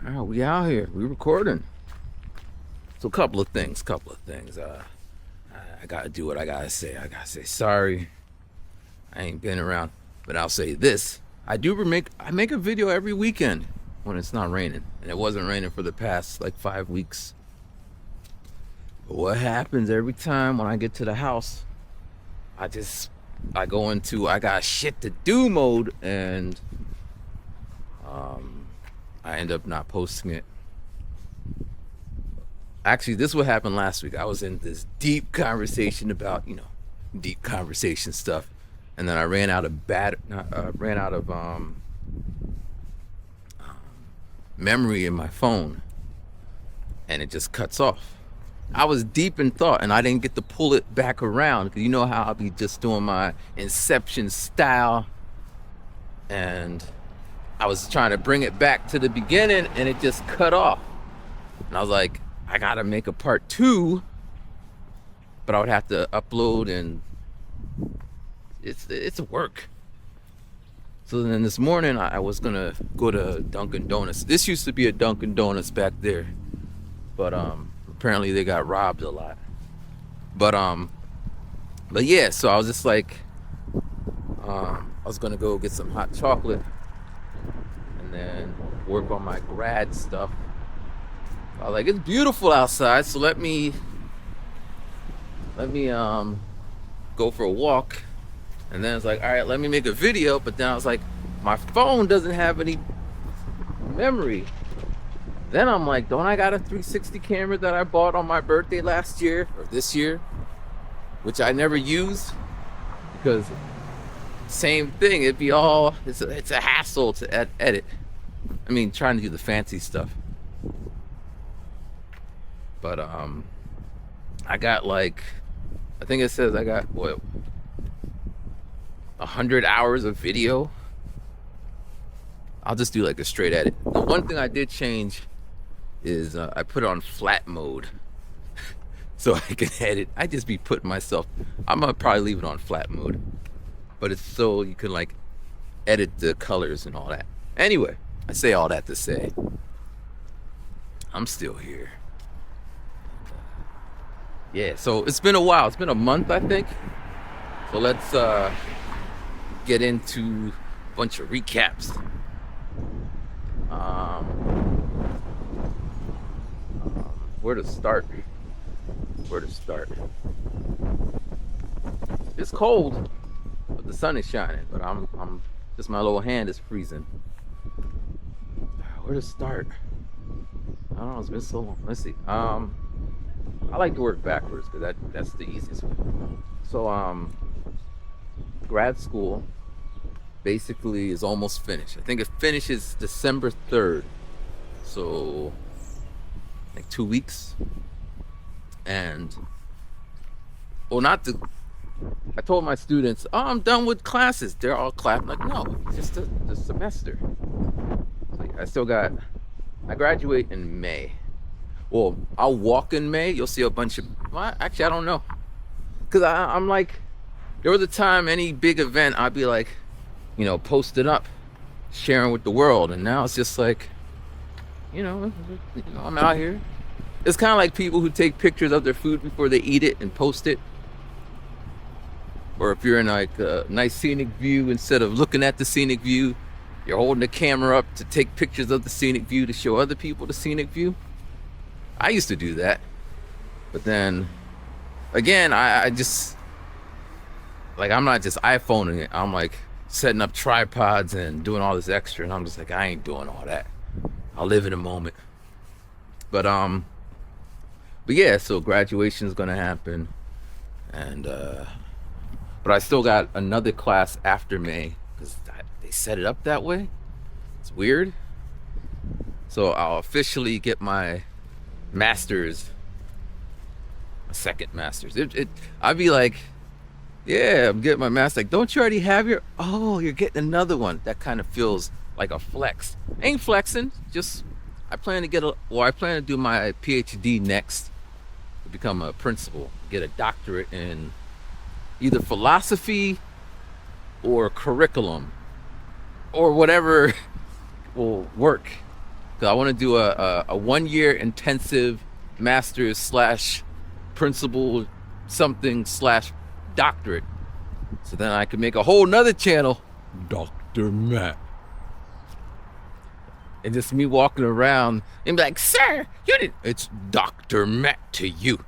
All right, we out here. We recording. So a couple of things. I gotta do what I gotta say. I gotta say sorry. I ain't been around, but I'll say this: I make a video every weekend when it's not raining, and it wasn't raining for the past like 5 weeks. But what happens every time when I get to the house? I go into I got shit to do mode, and I end up not posting it. Actually, this what happened last week. I was in this deep conversation about deep conversation stuff, and then I ran out of memory in my phone, and it just cuts off. I was deep in thought, and I didn't get to pull it back around, because you know how I'll be just doing my Inception style, and I was trying to bring it back to the beginning, and it just cut off. And I was like, I gotta make a part 2, but I would have to upload, and it's work. So then this morning I was gonna go to Dunkin' Donuts. This used to be a Dunkin' Donuts back there, but apparently they got robbed a lot. But yeah, so I was just like, I was gonna go get some hot chocolate and then work on my grad stuff. I was like, it's beautiful outside, so let me go for a walk. And then it's like, all right, let me make a video. But then I was like, my phone doesn't have any memory. Then I'm like, don't I got a 360 camera that I bought on my birthday last year or this year, which I never used? Because same thing, it's a hassle to edit. I mean, trying to do the fancy stuff. But I got like, I think it says I got 100 hours of video. I'll just do like a straight edit. The one thing I did change is I put it on flat mode so I can edit. I just be putting myself, I'm gonna probably leave it on flat mode, but it's so you can like edit the colors and all that. Anyway, I say all that to say I'm still here. Yeah, so it's been a while. It's been a month, I think. So let's get into a bunch of recaps. Where to start? It's cold, but the sun is shining. But I'm just, my little hand is freezing. Where to start? I don't know. It's been so long. Let's see. I like to work backwards because that's the easiest way. So grad school basically is almost finished. I think it finishes December 3rd. So like 2 weeks. And I told my students, oh, I'm done with classes. They're all clapping. Like, no, it's just the semester. Like, I graduate in May. Well, I'll walk in May. You'll see a bunch of, well, actually, I don't know. Because I'm like, there was a time any big event, I'd be like, posting up, sharing with the world. And now it's just like, I'm out here. It's kind of like people who take pictures of their food before they eat it and post it. Or if you're in like a nice scenic view, instead of looking at the scenic view, you're holding the camera up to take pictures of the scenic view to show other people the scenic view. I used to do that. But then, again, I just, like, I'm not just iPhoning it. I'm like setting up tripods and doing all this extra. And I'm just like, I ain't doing all that. I'll live in a moment. But yeah, so graduation is gonna happen, and but I still got another class after May because they set it up that way. It's weird. So I'll officially get my master's, my second master's. I'd be like, yeah, I'm getting my master's. Like, don't you already have your? Oh, you're getting another one. That kind of feels like a flex. Ain't flexing. Just I plan to do my PhD next. Become a principal, get a doctorate in either philosophy or curriculum or whatever will work. because I want to do a 1 year intensive master's slash principal something slash doctorate. So then I can make a whole nother channel, Dr. Matt. And just me walking around and be like, sir, you didn't. It's Dr. Matt to you.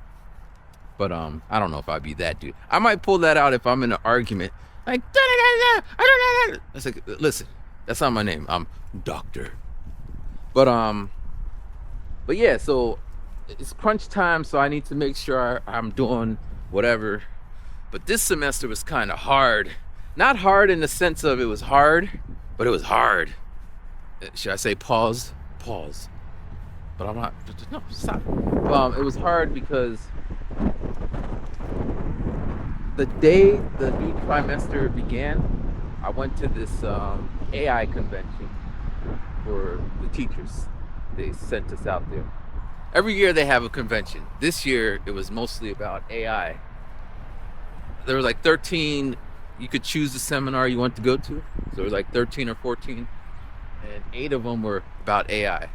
But I don't know if I'd be that dude. I might pull that out if I'm in an argument. Like, da da da da. I don't know. It's like, listen, that's not my name. I'm Doctor. But yeah. So it's crunch time, so I need to make sure I'm doing whatever. But this semester was kind of hard. Not hard in the sense of it was hard, but it was hard. Should I say pause? Pause. But I'm not. No, stop. It was hard because the day the new trimester began, I went to this AI convention for the teachers. They sent us out there. Every year they have a convention. This year it was mostly about AI. There were like 13, you could choose the seminar you want to go to. So there was like 13 or 14, and 8 of them were about AI.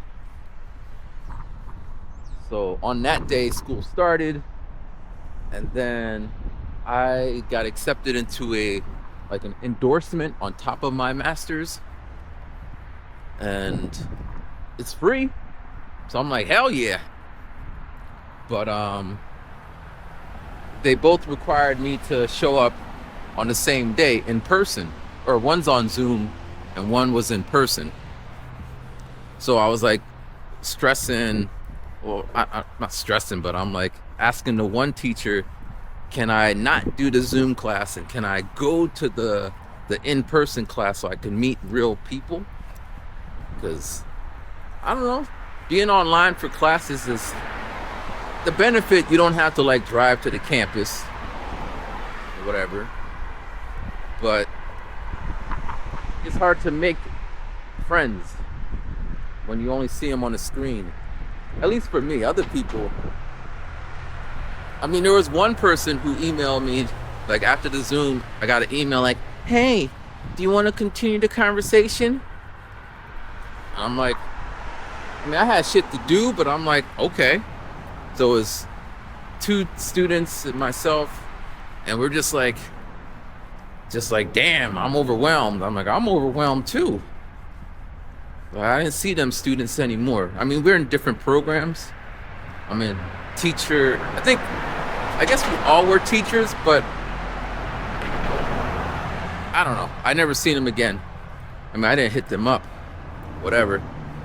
So on that day, school started, and then I got accepted into an endorsement on top of my master's, and it's free. So I'm like, hell yeah. But they both required me to show up on the same day in person, or one's on Zoom and one was in person. So I was like stressing, well, I'm not stressing, but I'm like asking the one teacher, can I not do the Zoom class and can I go to the in-person class so I can meet real people? Because I don't know, being online for classes is the benefit. You don't have to like drive to the campus or whatever, but it's hard to make friends when you only see them on the screen. At least for me. Other people, I mean, there was one person who emailed me, like after the Zoom, I got an email like, hey, do you want to continue the conversation? I'm like, I mean, I had shit to do, but I'm like, okay. So it was 2 students and myself, and we're just like, damn, I'm overwhelmed. I'm like, I'm overwhelmed too. But I didn't see them students anymore. I mean, we're in different programs. I mean, teacher, I guess we all were teachers, but I don't know. I never seen them again. I mean, I didn't hit them up, whatever.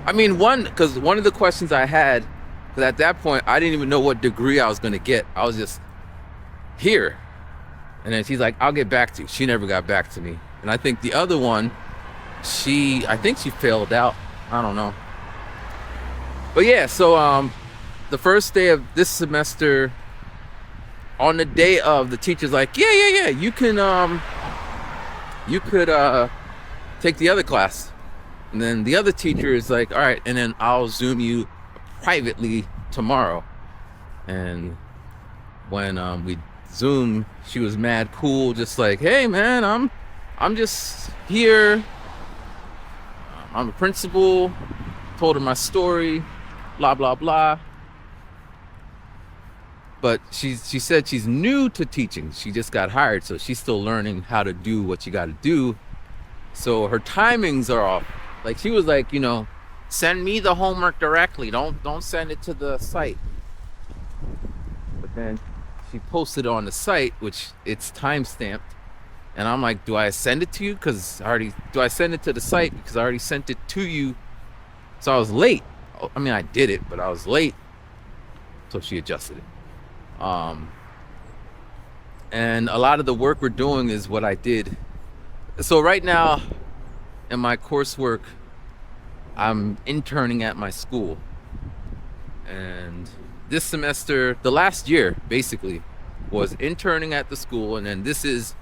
I mean, because one of the questions I had, because at that point, I didn't even know what degree I was going to get. I was just here. And then she's like, I'll get back to you. She never got back to me. And I think the other one, I think she failed out. I don't know. But yeah, so the first day of this semester, on the day of, the teacher's like, yeah, you could take the other class. And then the other teacher is like, all right, and then I'll Zoom you privately tomorrow. And when we Zoom, she was mad cool, just like, hey man, I'm just here. I'm a principal. Told her my story, blah blah blah. But she said she's new to teaching. She just got hired, so she's still learning how to do what you got to do. So her timings are off. Like she was like, send me the homework directly. Don't send it to the site. But then she posted it on the site, which it's time stamped. And I'm like, do I send it to you? Do I send it to the site? Because I already sent it to you. So I was late. I mean, I did it, but I was late. So she adjusted it. And a lot of the work we're doing is what I did. So right now in my coursework, I'm interning at my school. And this semester, the last year basically, was interning at the school, and then this is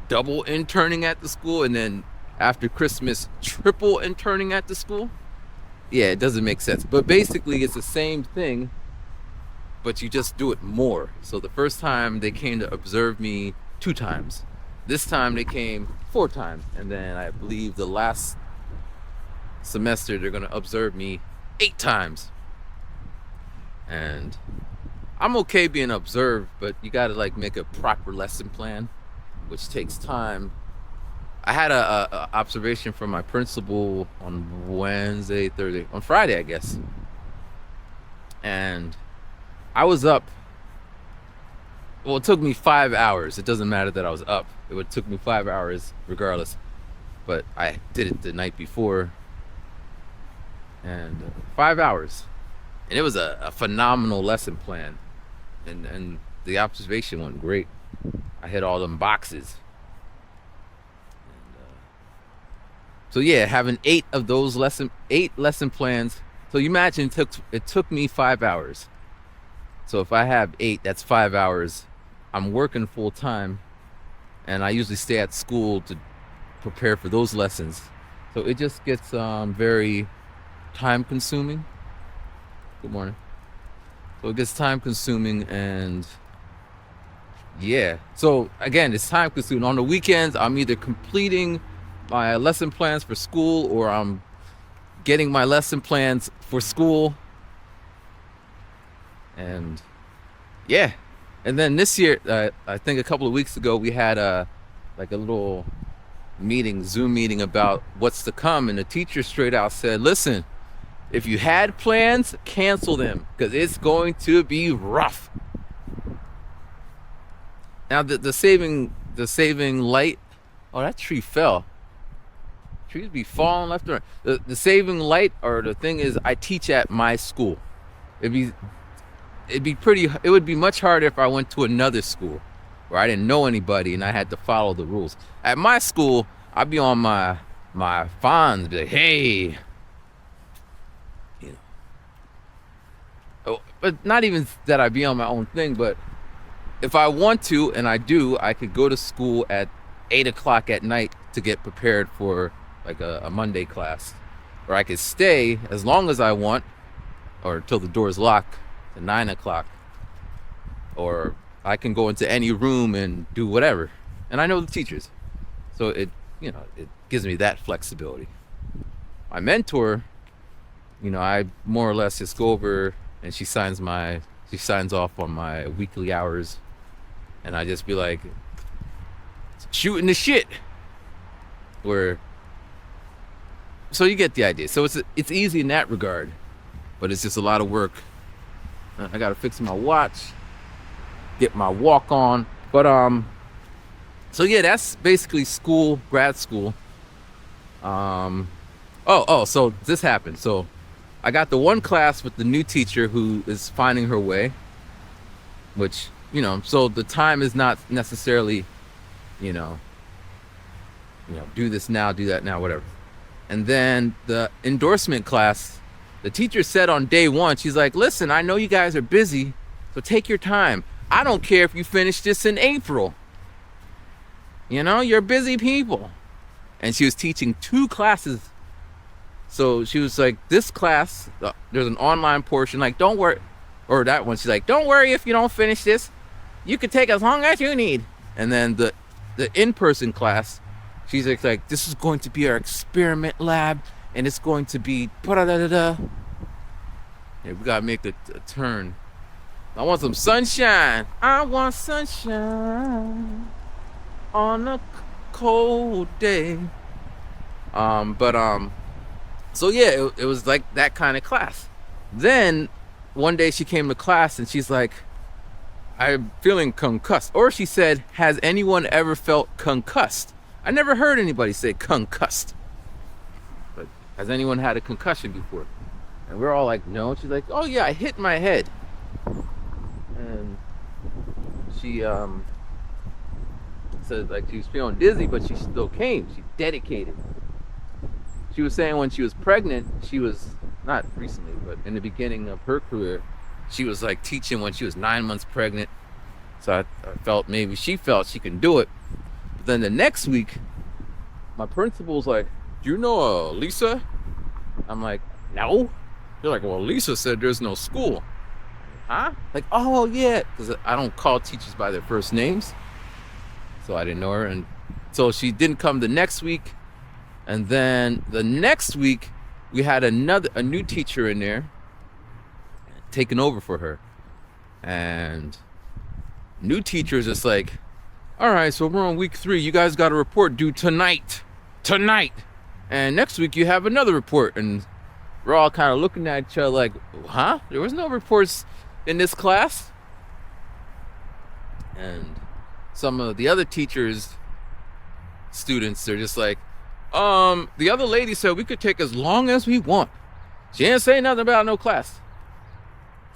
double interning at the school, and then after Christmas, triple interning at the school. Yeah, it doesn't make sense. But basically it's the same thing, but you just do it more. So the first time they came to observe me 2 times. This time they came 4 times. And then I believe the last semester they're gonna observe me 8 times. And I'm okay being observed, but you gotta like make a proper lesson plan, which takes time. I had a observation from my principal on Wednesday, Thursday, on Friday, I guess. And I was up. Well, it took me 5 hours. It doesn't matter that I was up. It would took me 5 hours regardless. But I did it the night before, and 5 hours, and it was a phenomenal lesson plan, and the observation went great. I hit all them boxes. And, so yeah, having eight lesson plans. So you imagine it took me 5 hours. So if I have 8, that's 5 hours. I'm working full time, and I usually stay at school to prepare for those lessons. So it just gets very time consuming. Good morning. So it gets time consuming, and yeah. So again, it's time consuming. On the weekends, I'm either completing my lesson plans for school, or I'm getting my lesson plans for school. And yeah. And then this year, I think a couple of weeks ago, we had a little Zoom meeting about what's to come, and the teacher straight out said, listen, if you had plans, cancel them, because it's going to be rough. Now the saving light, oh, that tree fell. Trees be falling left and right. The saving light, or the thing is, I teach at my school. It would be much harder if I went to another school where I didn't know anybody and I had to follow the rules. At my school, I'd be on my phones, be like, hey, but not even that I'd be on my own thing, but if I want to, and I do, I could go to school at 8 o'clock at night to get prepared for like a Monday class, or I could stay as long as I want, or till the door's locked at 9 o'clock, or I can go into any room and do whatever. And I know the teachers, so it gives me that flexibility. My mentor, I more or less just go over, and she signs off on my weekly hours, and I just be like shooting the shit. So you get the idea. So it's easy in that regard, but it's just a lot of work. I gotta fix my watch, get my walk on. But so yeah, that's basically school, grad school. So this happened. So I got the one class with the new teacher who is finding her way, which, so the time is not necessarily, do this now, do that now, whatever. And then the endorsement class, the teacher said on day one, she's like, listen, I know you guys are busy, so take your time. I don't care if you finish this in April. You're busy people. And she was teaching 2 classes. So she was like, this class, there's an online portion, like, don't worry. Or that one, she's like, don't worry if you don't finish this. You can take as long as you need. And then the in-person class, she's like, this is going to be our experiment lab, and it's going to be da-da-da-da-da. Yeah, we gotta make a turn. I want some sunshine. I want sunshine on a cold day. So yeah, it was like that kind of class. Then one day she came to class and she's like, I'm feeling concussed. Or she said, has anyone ever felt concussed? I never heard anybody say concussed. But has anyone had a concussion before? And we're all like, no. She's like, oh yeah, I hit my head. And she said like she was feeling dizzy, but she still came. She dedicated. She was saying when she was pregnant, she was, not recently, but in the beginning of her career, she was like teaching when she was 9 months pregnant. So I felt maybe she felt she can do it. But then the next week, my principal's like, do you know Lisa? I'm like, no. They're like, well, Lisa said there's no school. Huh? Like, oh yeah, because I don't call teachers by their first names. So I didn't know her. And so she didn't come the next week. And then the next week, we had a new teacher in there taking over for her, and new teacher is just like, all right, so we're on week 3. You guys got a report due tonight, and next week you have another report. And we're all kind of looking at each other like, huh? There was no reports in this class. And some of the other teachers, students, they're just like, the other lady said we could take as long as we want. She didn't say nothing about no class.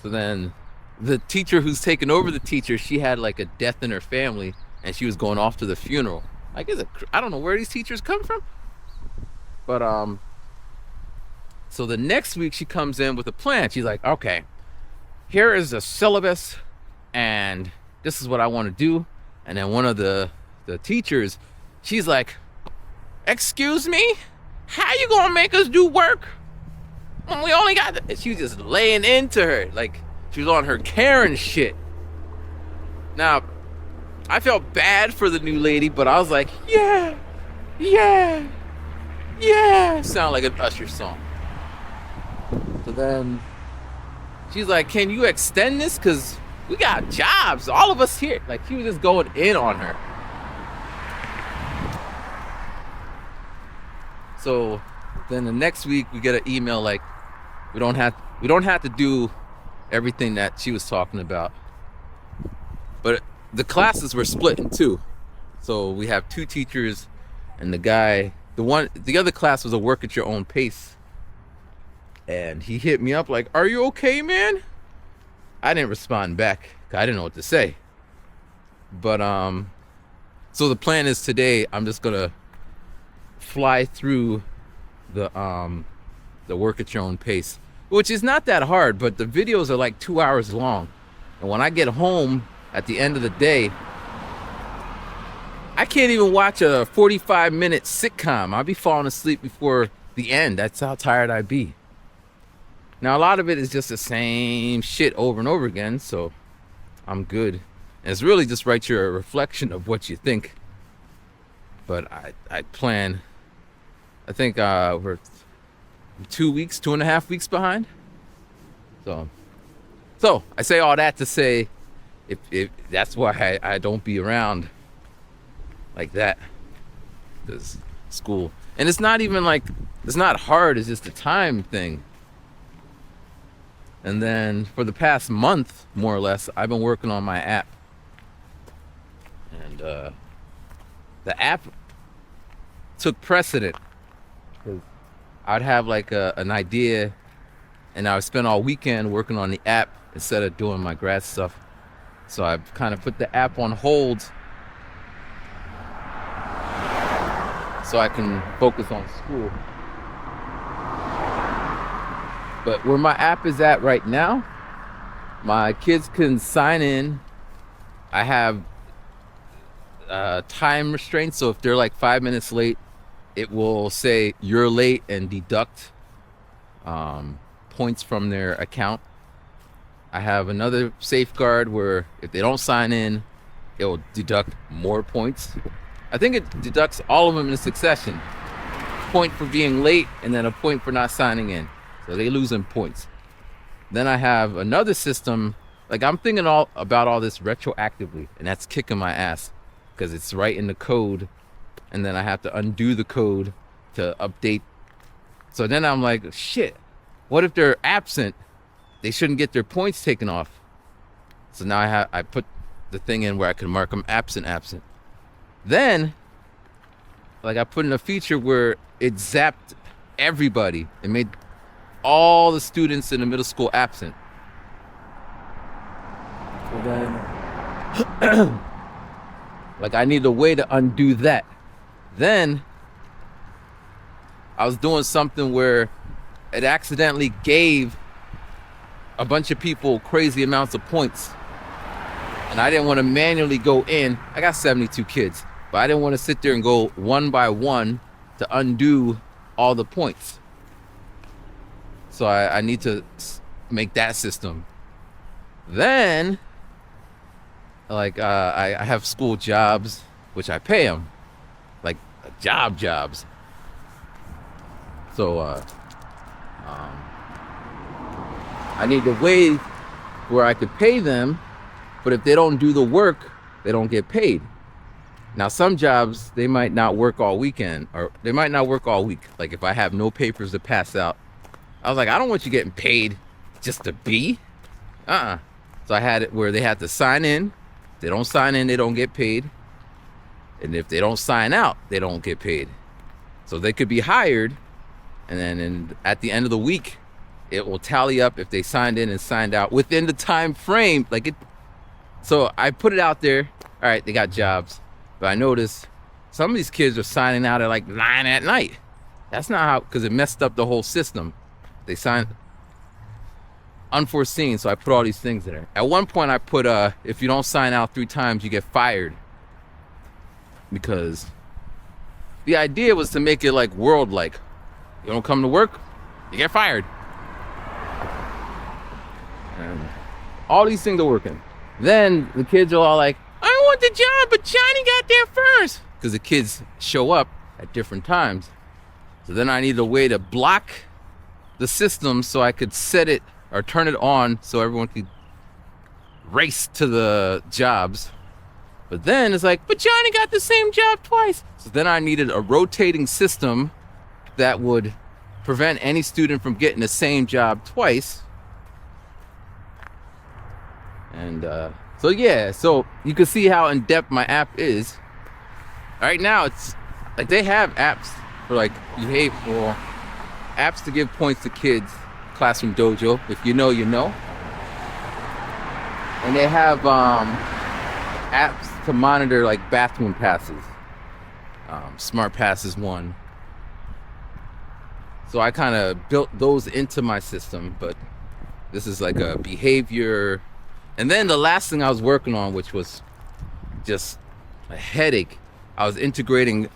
So then the teacher who's taken over the teacher, she had like a death in her family, and she was going off to the funeral. I don't know where these teachers come from. But so the next week she comes in with a plan. She's like, okay, here is the syllabus, and this is what I want to do. And then one of the teachers, she's like, excuse me, how you gonna make us do work when we only got and she was just laying into her, like she was on her Karen shit. Now I felt bad for the new lady, but I was like, yeah, sound like an Usher song. So then she's like, can you extend this, because we got jobs, all of us here. Like, she was just going in on her. So then the next week we get an email like, we don't have to do everything that she was talking about. But the classes were split in 2. So we have 2 teachers, and the other class was a work at your own pace. And he hit me up like, are you okay, man? I didn't respond back, 'cause I didn't know what to say. But so the plan is today I'm just gonna fly through the work at your own pace, which is not that hard, but the videos are like 2 hours long. And when I get home at the end of the day, I can't even watch a 45-minute sitcom. I'll be falling asleep before the end. That's how tired I'd be. Now, a lot of it is just the same shit over and over again, so I'm good. And it's really just write your reflection of what you think. But I plan, I think we're 2.5 weeks behind. So I say all that to say, if that's why I don't be around like that, because school. And it's not even like, it's not hard, it's just a time thing. And then for the past month, more or less, I've been working on my app. And the app took precedent, because I'd have like an idea, and I would spend all weekend working on the app instead of doing my grad stuff. So I've kind of put the app on hold so I can focus on school. But where my app is at right now, my kids can sign in. I have time restraints, so if they're like 5 minutes late, it will say you're late and deduct points from their account. I have another safeguard where if they don't sign in, it will deduct more points. I think it deducts all of them in succession. Point for being late, and then a point for not signing in. So they losing points. Then I have another system, like I'm thinking about all this retroactively, and that's kicking my ass, because it's right in the code, and then I have to undo the code to update. So then I'm like, shit, what if they're absent? They shouldn't get their points taken off. So now I put the thing in where I can mark them absent. Then, like, I put in a feature where it zapped everybody. It made all the students in the middle school absent. So then, like, I need a way to undo that. Then, I was doing something where it accidentally gave a bunch of people crazy amounts of points. And I didn't want to manually go in. I got 72 kids, but I didn't want to sit there and go one by one to undo all the points. So I need to make that system. Then, like, I have school jobs, which I pay them, like jobs. So I need a way where I could pay them, but if they don't do the work, they don't get paid. Now, some jobs, they might not work all weekend, or they might not work all week. Like if I have no papers to pass out, I was like, I don't want you getting paid just to be. So I had it where they had to sign in. If they don't sign in, they don't get paid. And if they don't sign out, they don't get paid. So they could be hired, and then at the end of the week, it will tally up if they signed in and signed out within the time frame. So I put it out there. All right, they got jobs. But I noticed some of these kids are signing out at like 9 at night. That's not how, because it messed up the whole system. They signed unforeseen, so I put all these things in there. At one point I put, if you don't sign out 3 times, you get fired. Because the idea was to make it like world-like. You don't come to work, you get fired. And all these things are working. Then the kids are all like, I want the job, but Johnny got there first. Because the kids show up at different times. So then I needed a way to block the system so I could set it or turn it on so everyone could race to the jobs. But then it's like, but Johnny got the same job twice. So then I needed a rotating system that would prevent any student from getting the same job twice. And so yeah, so you can see how in depth my app is. Right now it's like they have apps for like behavioral apps to give points to kids. Classroom Dojo, if you know, you know. And they have apps to monitor like bathroom passes. Smart Pass is one. So I kind of built those into my system, but this is like a behavior. And then the last thing I was working on, which was just a headache, I was integrating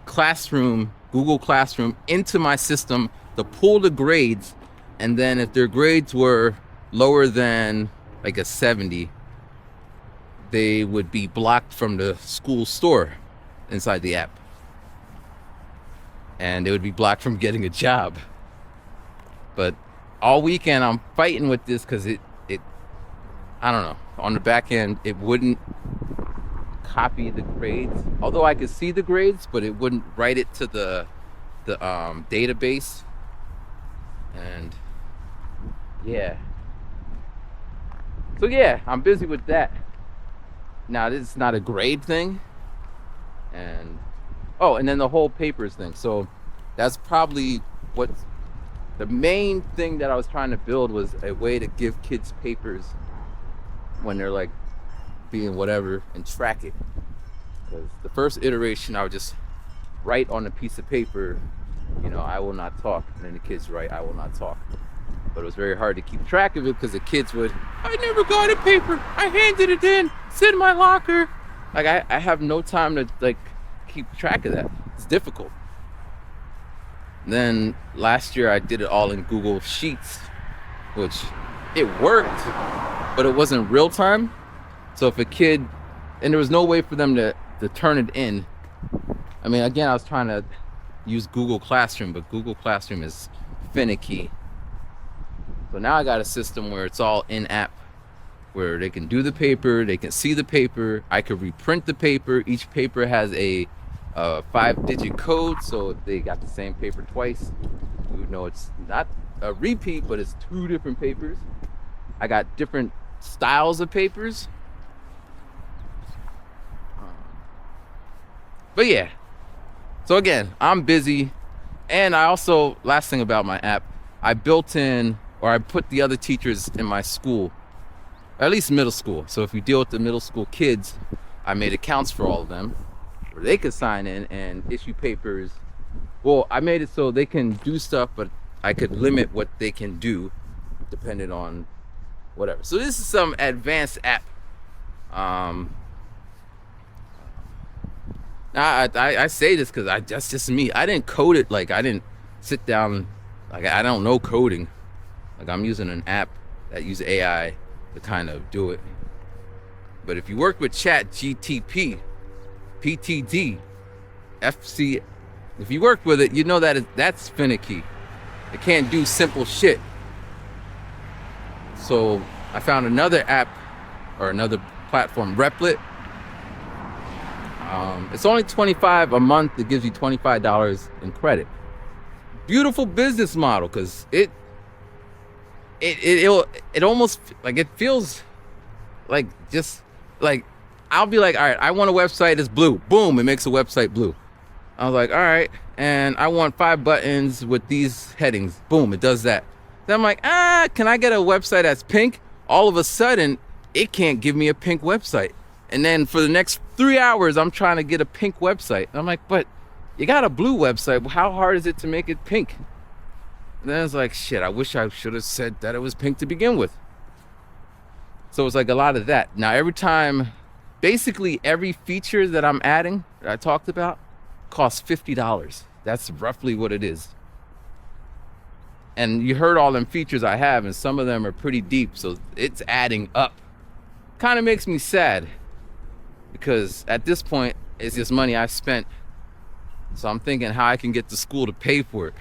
Google Classroom into my system to pull the grades. And then if their grades were lower than like a 70, they would be blocked from the school store inside the app. And they would be blocked from getting a job. But all weekend I'm fighting with this because it I don't know, on the back end it wouldn't copy the grades, although I could see the grades, but it wouldn't write it to the database. And yeah, so yeah, I'm busy with that now. This is not a grade thing. And and then the whole papers thing. So that's probably what the main thing that I was trying to build was, a way to give kids papers when they're like being whatever and track it. Because the first iteration I would just write on a piece of paper, I will not talk, and then the kids write, I will not talk. But it was very hard to keep track of it because the kids would, I never got a paper, I handed it in, it's in my locker. Like I have no time to like keep track of that. It's difficult. Then last year I did it all in Google Sheets, which it worked, but it wasn't real time. So if a kid, and there was no way for them to turn it in. I mean, again, I was trying to use Google Classroom, but Google Classroom is finicky. So now I got a system where it's all in-app, where they can do the paper, they can see the paper, I could reprint the paper. Each paper has a 5-digit code, so if they got the same paper twice, you would know it's not a repeat, but it's 2 different papers. I got different styles of papers. But yeah, so again, I'm busy. And I also, last thing about my app, I put the other teachers in my school, at least middle school. So if you deal with the middle school kids, I made accounts for all of them where they could sign in and issue papers. Well, I made it so they can do stuff, but I could limit what they can do depending on whatever. So this is some advanced app. I say this because that's just me. I didn't code it. Like I didn't sit down. Like I don't know coding. Like I'm using an app that uses AI to kind of do it. But if you work with ChatGPT, PTD, FC, if you work with it, you know that that's finicky. It can't do simple shit. So I found another app or another platform, Replit. It's only $25 a month. It gives you $25 in credit. Beautiful business model, because it almost like, it feels like, just like, I'll be like, all right, I want a website that's blue. Boom, it makes a website blue. I was like, all right, and I want 5 buttons with these headings. Boom, it does that. Then I'm like, can I get a website that's pink? All of a sudden, it can't give me a pink website. And then for the next 3 hours, I'm trying to get a pink website. And I'm like, but you got a blue website. How hard is it to make it pink? And then it's like, shit, I wish I should have said that it was pink to begin with. So it's like a lot of that. Now, every time, basically every feature that I'm adding, that I talked about, costs $50. That's roughly what it is. And you heard all them features I have, and some of them are pretty deep, so it's adding up. Kind of makes me sad, because at this point, it's just money I spent. So I'm thinking how I can get the school to pay for it.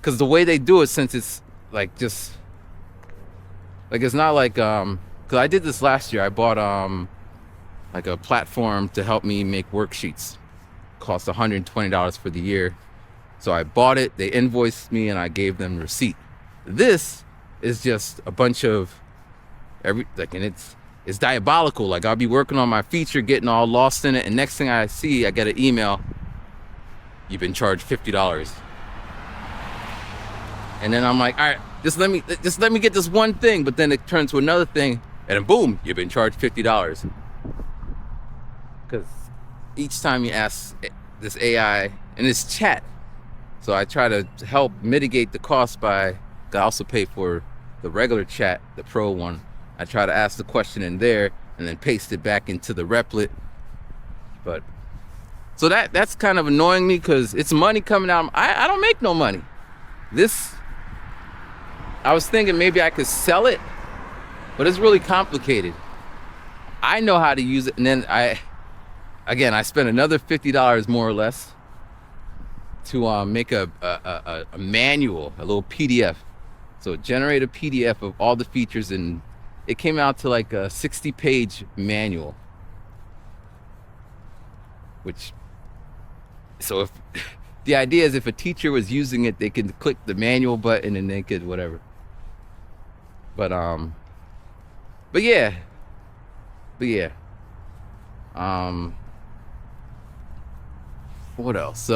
Because the way they do it, since it's like, just like, it's not like, because I did this last year. I bought like a platform to help me make worksheets. Cost $120 for the year. So I bought it, they invoiced me, and I gave them receipt. This is just a bunch of and it's diabolical. Like, I'll be working on my feature, getting all lost in it, and next thing I see, I get an email, you've been charged $50. And then I'm like, all right, just let me get this one thing, but then it turns to another thing, and then boom, you've been charged $50. Because each time you ask this AI, and it's chat, so I try to help mitigate the cost by, I also pay for the regular chat, the pro one. I try to ask the question in there and then paste it back into the Replit. But so that's kind of annoying me, because it's money coming out. I don't make no money. I was thinking maybe I could sell it, but it's really complicated. I know how to use it, and then I spent another $50 more or less to make a manual, a little PDF. So generate a PDF of all the features, and it came out to like a 60-page manual. So if the idea is, if a teacher was using it, they could click the manual button and they could whatever. But yeah. What else?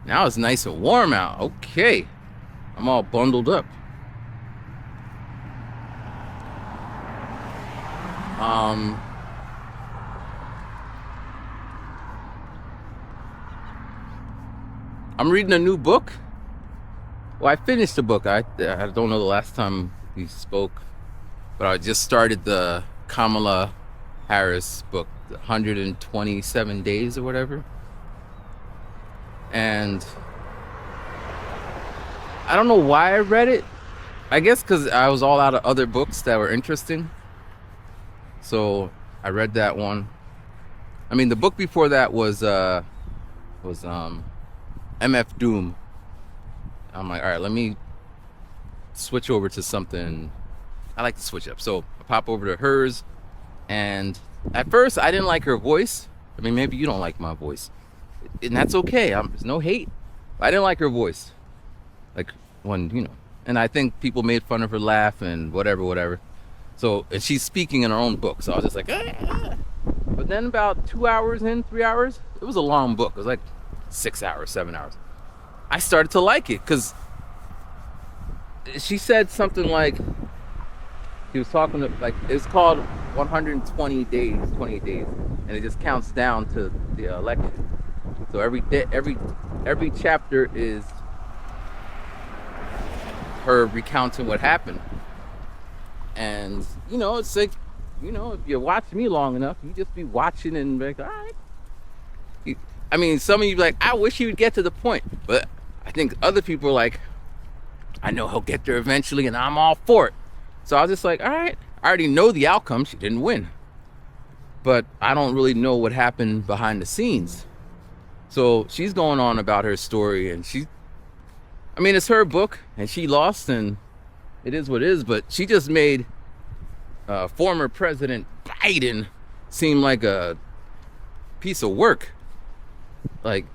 Now it's nice and warm out. Okay. I'm all bundled up. I'm reading a new book. Well, I finished the book. I don't know the last time we spoke, but I just started the Kamala Harris book, 127 Days or whatever. And I don't know why I read it. I guess because I was all out of other books that were interesting. So I read that one. I mean, the book before that was MF Doom. I'm like, all right, let me switch over to something. I like to switch up. So I pop over to hers. And at first, I didn't like her voice. I mean, maybe you don't like my voice. And that's okay. There's no hate. I didn't like her voice. Like, and I think people made fun of her laugh and whatever. So, and she's speaking in her own book. So I was just like, ah. But then about 2 hours in, 3 hours, it was a long book. It was like 6 hours, 7 hours. I started to like it, because she said something like, she was talking to, like, it's called 120 days, 28 days. And it just counts down to the election. So every chapter is her recounting what happened. And, it's like, if you watch me long enough, you just be watching and be like, all right. I mean, some of you be like, I wish he would get to the point. But I think other people are like, I know he'll get there eventually, and I'm all for it. So I was just like, all right, I already know the outcome. She didn't win. But I don't really know what happened behind the scenes. So she's going on about her story, and I mean, it's her book, and she lost, and it is what it is, but she just made former President Biden seem like a piece of work. Like,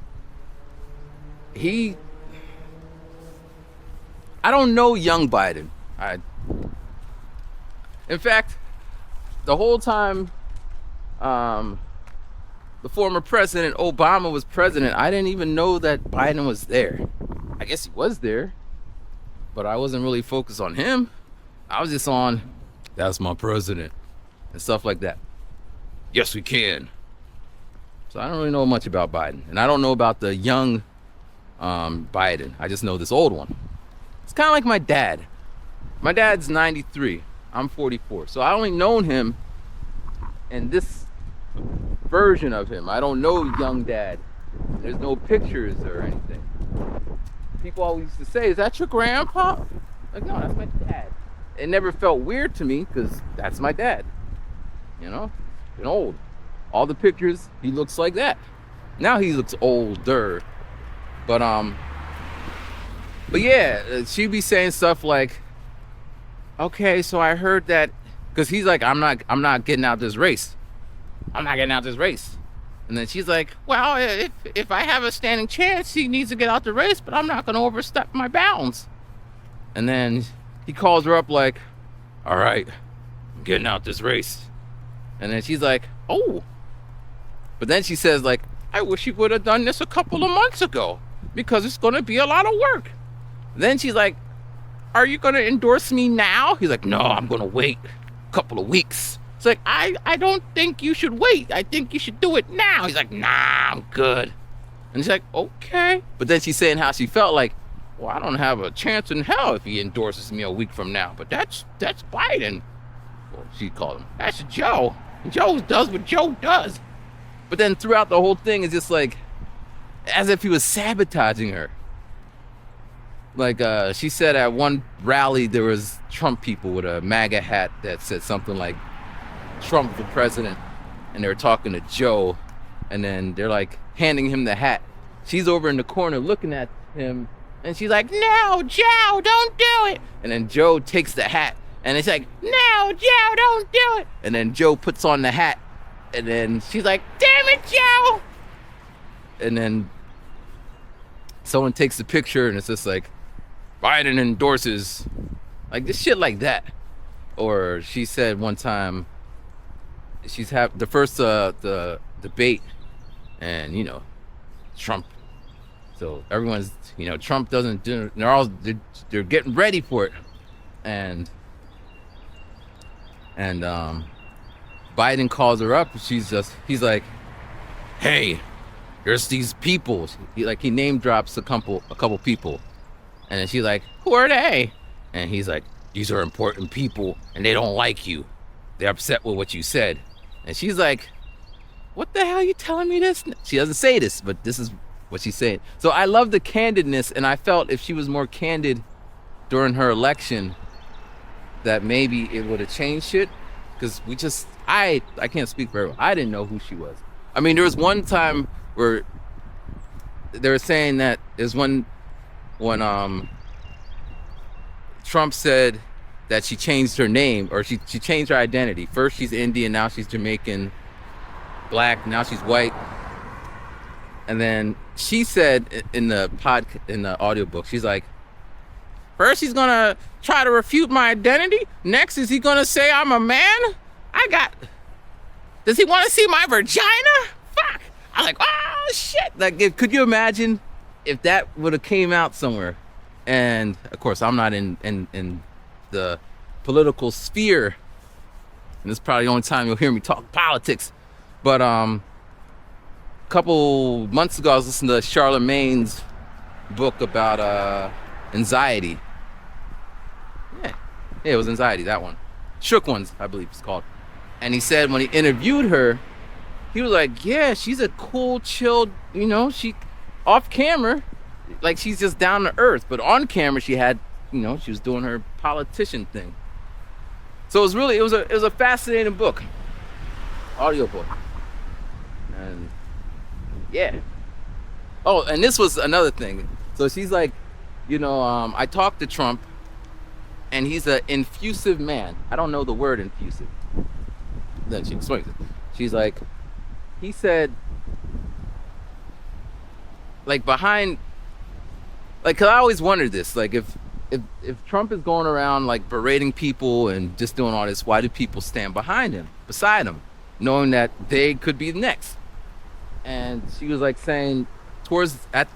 I don't know young Biden. In fact, the whole time the former president Obama was president, I didn't even know that Biden was there. I guess he was there, but I wasn't really focused on him. I was just on, that's my president, and stuff like that. Yes, we can. So I don't really know much about Biden, and I don't know about the young Biden. I just know this old one. It's kind of like my dad. My dad's 93. I'm 44. So I only known him in this version of him. I don't know young dad. There's no pictures or anything. People always used to say, is that your grandpa? Like, no, that's my dad. It never felt weird to me because that's my dad. You know, and old. All the pictures, he looks like that. Now he looks older. But yeah, she'd be saying stuff like, okay, so I heard that, because he's like, I'm not getting out this race. I'm not getting out this race. And then she's like, well, if I have a standing chance, he needs to get out the race, but I'm not going to overstep my bounds. And then he calls her up like, all right, I'm getting out this race. And then she's like, oh. But then she says like, I wish you would have done this a couple of months ago because it's going to be a lot of work. Then she's like, are you going to endorse me now? He's like, no, I'm going to wait a couple of weeks. It's like, I don't think you should wait. I think you should do it now. He's like, nah, I'm good. And she's like, okay. But then she's saying how she felt like, well, I don't have a chance in hell if he endorses me a week from now. But that's Biden. Well, she called him, that's Joe. Joe does what Joe does. But then throughout the whole thing, it's just like, as if he was sabotaging her. Like she said at one rally, there was Trump people with a MAGA hat that said something like, Trump for president. And they were talking to Joe. And then they're like handing him the hat. She's over in the corner looking at him. And she's like, no, Joe, don't do it. And then Joe takes the hat. And it's like, no, Joe, don't do it. And then Joe puts on the hat. And then she's like, damn it, Joe. And then someone takes the picture and it's just like, Biden endorses, like this shit like that. Or she said one time, she's have the first the debate, and you know, Trump. So everyone's, you know, Trump doesn't do. They're getting ready for it, and Biden calls her up. He's like, hey, there's these people. He name drops a couple people. And then she's like, who are they? And he's like, these are important people and they don't like you. They're upset with what you said. And she's like, what the hell are you telling me this? She doesn't say this, but this is what she's saying. So I love the candidness, and I felt if she was more candid during her election, that maybe it would have changed shit. Because I can't speak for her. I didn't know who she was. I mean, there was one time where they were saying that there's when Trump said that she changed her name, or she changed her identity. First she's Indian, now she's Jamaican, black, now she's white. And then she said in the audiobook, she's like, first he's gonna try to refute my identity. Next is he gonna say I'm a man? Does he want to see my vagina? Fuck. I'm like, oh shit. Like, could you imagine if that would have came out somewhere? And of course, I'm not in the political sphere, and this is probably the only time you'll hear me talk politics. But a couple months ago, I was listening to Charlemagne's book about anxiety. Yeah, it was anxiety, that one. Shook Ones, I believe it's called. And he said when he interviewed her, he was like, yeah, she's a cool, chilled, you know, she off camera, like she's just down to earth. But on camera, she had, you know, she was doing her politician thing. So it was a fascinating book, audio book. And yeah, Oh, and this was another thing. So she's like, I talked to Trump, and he's an infusive man. I don't know the word infusive. Then she explains it. She's like, he said, like behind, like, cause I always wondered this, like if Trump is going around like berating people and just doing all this, why do people stand behind him, beside him, knowing that they could be next? And she was like saying,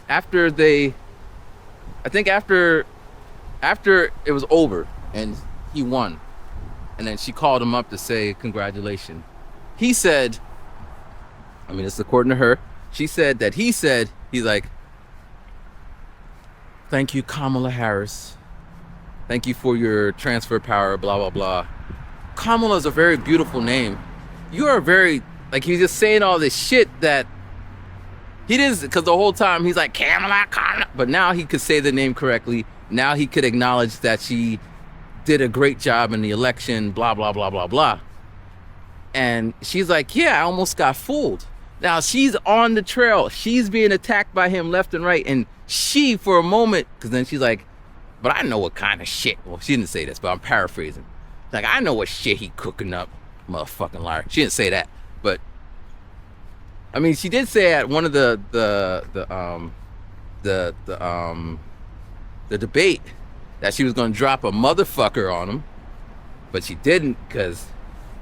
after they, I think after it was over and he won, and then she called him up to say congratulations. He said, I mean, it's according to her. She said that he's like, thank you, Kamala Harris. Thank you for your transfer power, blah, blah, blah. Kamala is a very beautiful name. You are very, like, he's just saying all this shit that he didn't, because the whole time he's like, Kamala. But now he could say the name correctly. Now he could acknowledge that she did a great job in the election, blah, blah, blah, blah, blah. And she's like, yeah, I almost got fooled. Now she's on the trail. She's being attacked by him left and right. And she, for a moment, because then she's like, but I know what kind of shit. Well, she didn't say this, but I'm paraphrasing. Like, I know what shit he cooking up, motherfucking liar. She didn't say that, but I mean, she did say at one of the debate that she was going to drop a motherfucker on him, but she didn't, because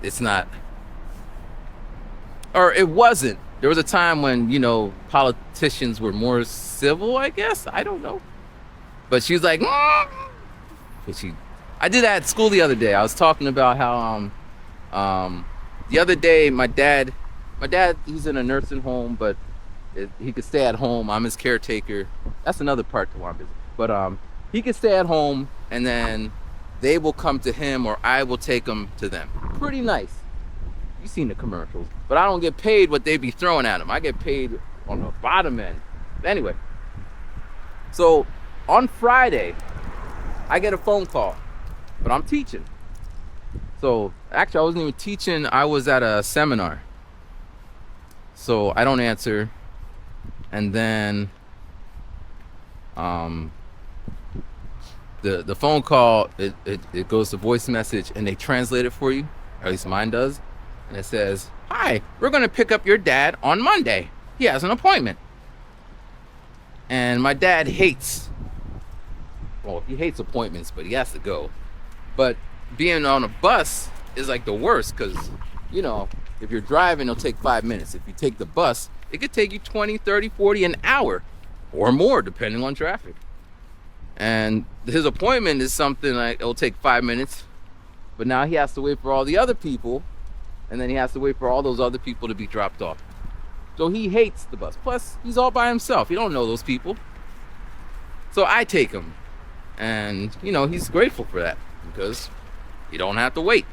it's not, or it wasn't. There was a time when, politicians were more civil, I guess. I don't know. But she was like, I did that at school the other day. I was talking about how the other day my dad, he's in a nursing home, but he could stay at home. I'm his caretaker. That's another part to why I'm busy. But he could stay at home, and then they will come to him, or I will take them to them. Pretty nice. You've seen the commercials. But I don't get paid what they be throwing at him. I get paid on the bottom end. Anyway, so on Friday, I get a phone call, but I'm teaching. So actually, I wasn't even teaching. I was at a seminar. So I don't answer. And then the phone call, it goes to voice message, and they translate it for you. Or at least mine does. And it says, hi, we're going to pick up your dad on Monday. He has an appointment. And my dad hates, well, he hates appointments, but he has to go. But being on a bus is like the worst, because, if you're driving, it'll take 5 minutes. If you take the bus, it could take you 20, 30, 40, an hour or more, depending on traffic. And his appointment is something like, it'll take 5 minutes, but now he has to wait for all the other people, and then he has to wait for all those other people to be dropped off. So he hates the bus. Plus, he's all by himself. He don't know those people. So I take him. And, he's grateful for that, because you don't have to wait.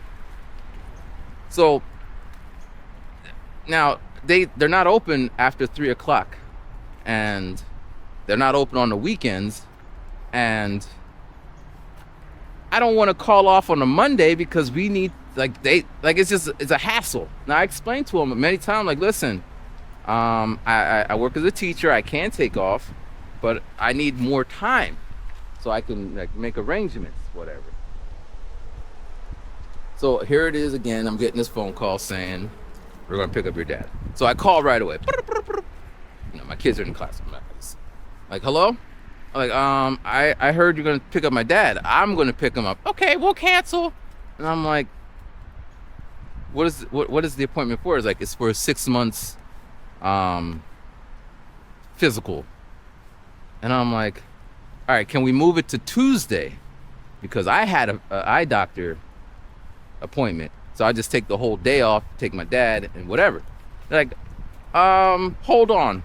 So now they're not open after 3 o'clock, and they're not open on the weekends. And I don't want to call off on a Monday, because we need, it's a hassle. Now I explained to them many times, like, listen, I work as a teacher. I can take off, but I need more time so I can make arrangements, whatever. So here it is again. I'm getting this phone call saying, we're going to pick up your dad. So I call right away. My kids are in class. I'm like, hello? I'm like, I heard you're going to pick up my dad. I'm going to pick him up. Okay, we'll cancel. And I'm like, what is the appointment for? It's like, it's for 6 months physical. And I'm like, all right, can we move it to Tuesday? Because I had a eye doctor appointment. So I just take the whole day off, take my dad and whatever. They're like, hold on.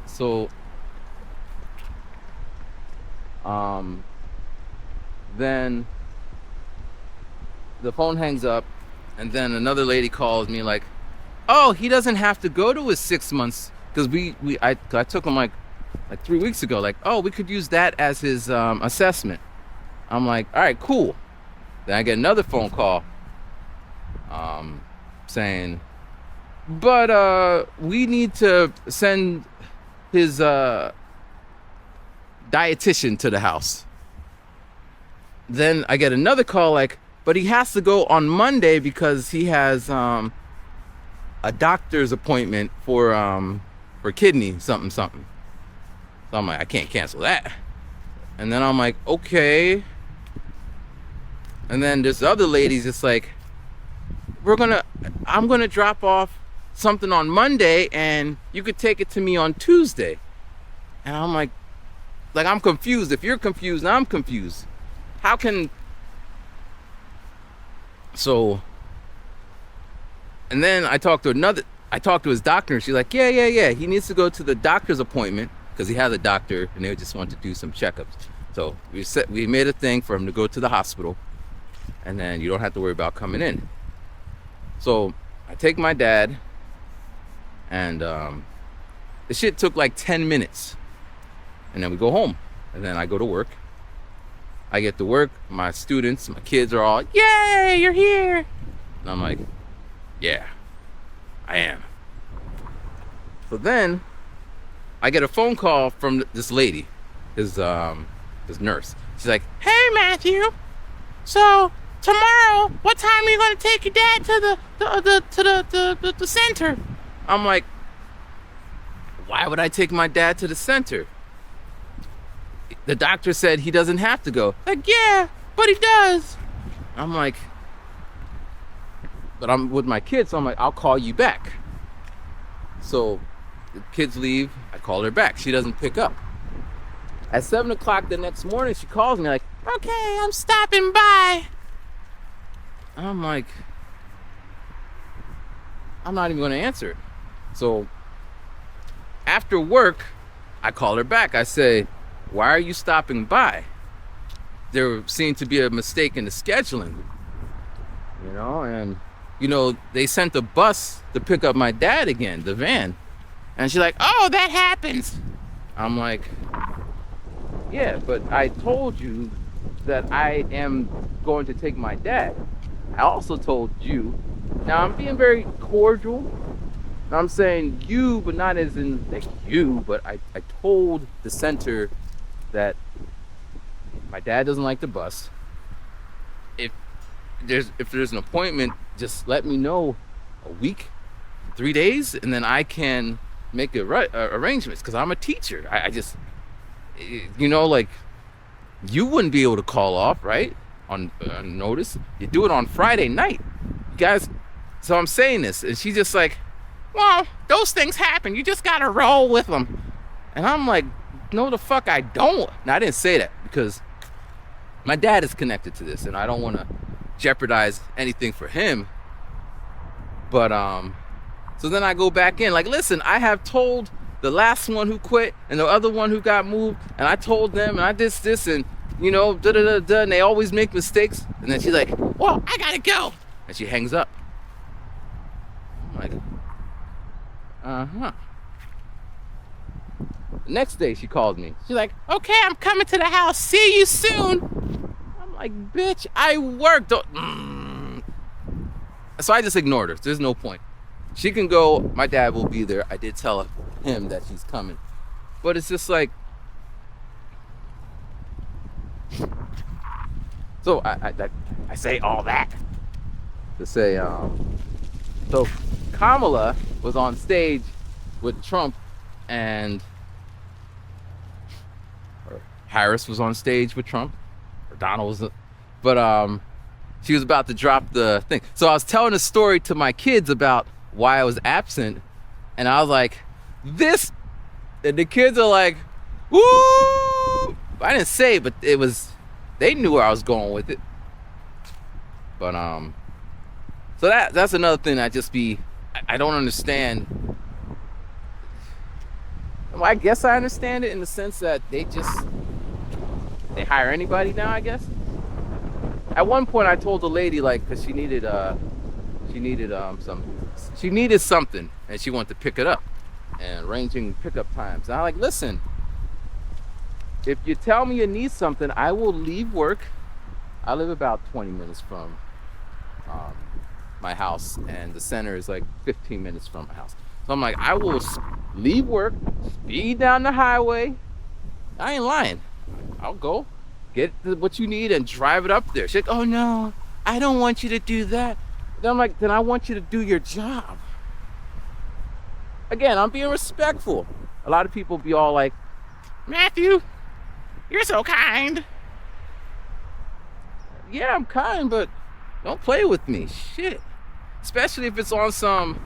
So then the phone hangs up, and then another lady calls me like, oh, he doesn't have to go to his 6 months, because I took him like 3 weeks ago, like, oh, we could use that as his assessment. I'm like, all right, cool. Then I get another phone call saying, but we need to send his dietitian to the house. Then I get another call like, but he has to go on Monday because he has a doctor's appointment for kidney something. So I'm like, I can't cancel that. And then I'm like, okay. And then this other lady's just like, I'm gonna drop off something on Monday and you could take it to me on Tuesday. And I'm like I'm confused. If you're confused, I'm confused. How can... So, and then I talked to his doctor, and she's like, yeah, he needs to go to the doctor's appointment because he has a doctor and they just want to do some checkups. So we made a thing for him to go to the hospital, and then you don't have to worry about coming in. So I take my dad, and the shit took like 10 minutes, and then we go home, and then I go to work. I get to work, my students, my kids are all, yay, you're here. And I'm like, yeah, I am. So then I get a phone call from this lady, his nurse. She's like, hey, Matthew, so tomorrow, what time are you going to take your dad to the center? I'm like, why would I take my dad to the center? The doctor said he doesn't have to go. Like, yeah, but he does. I'm like, but I'm with my kids, so I'm like, I'll call you back. So the kids leave, I call her back. She doesn't pick up. At 7 o'clock the next morning, she calls me like, okay, I'm stopping by. I'm like, I'm not even going to answer it. So after work, I call her back. I say, why are you stopping by? There seemed to be a mistake in the scheduling, and they sent a bus to pick up my dad again, the van. And she's like, oh, that happens. I'm like, yeah, but I told you that I am going to take my dad. I also told you. Now I'm being very cordial. I'm saying you, but not as in like you, but I told the center that my dad doesn't like the bus. If there's an appointment, just let me know a week, 3 days, and then I can make arrangements, because I'm a teacher. I just, like, you wouldn't be able to call off, right, on notice. You do it on Friday night, you guys. So I'm saying this, and she's just like, well, those things happen, you just gotta roll with them. And I'm like, no, the fuck I don't. Now, I didn't say that because my dad is connected to this, and I don't want to jeopardize anything for him. But so then I go back in, like, listen, I have told the last one who quit and the other one who got moved, and I told them, and I did this, and and they always make mistakes. And then she's like, well, I gotta go, and she hangs up. I'm like, uh-huh. The next day she called me. She's like, okay, I'm coming to the house. See you soon. I'm like, bitch, I work. So I just ignored her. There's no point. She can go. My dad will be there. I did tell him that she's coming. But it's just like... So I say all that to say, so Kamala was on stage with Trump, and Harris was on stage with Trump, or Donald was, but she was about to drop the thing. So I was telling a story to my kids about why I was absent, and I was like, this, and the kids are like, woo! I didn't say it, but it was, they knew where I was going with it. But so that's another thing I don't understand. Well, I guess I understand it in the sense that they hire anybody now, I guess. At one point I told the lady, like, because she needed something, and she wanted to pick it up, and arranging pickup times. And I'm like, listen, if you tell me you need something, I will leave work. I live about 20 minutes from my house, and the center is like 15 minutes from my house. So I'm like, I will leave work, speed down the highway. I ain't lying. I'll go get what you need and drive it up there. She's like, oh no, I don't want you to do that. Then I'm like, then I want you to do your job. Again, I'm being respectful. A lot of people be all like, Matthew, you're so kind. Yeah, I'm kind, but don't play with me. Shit. Especially if it's on some,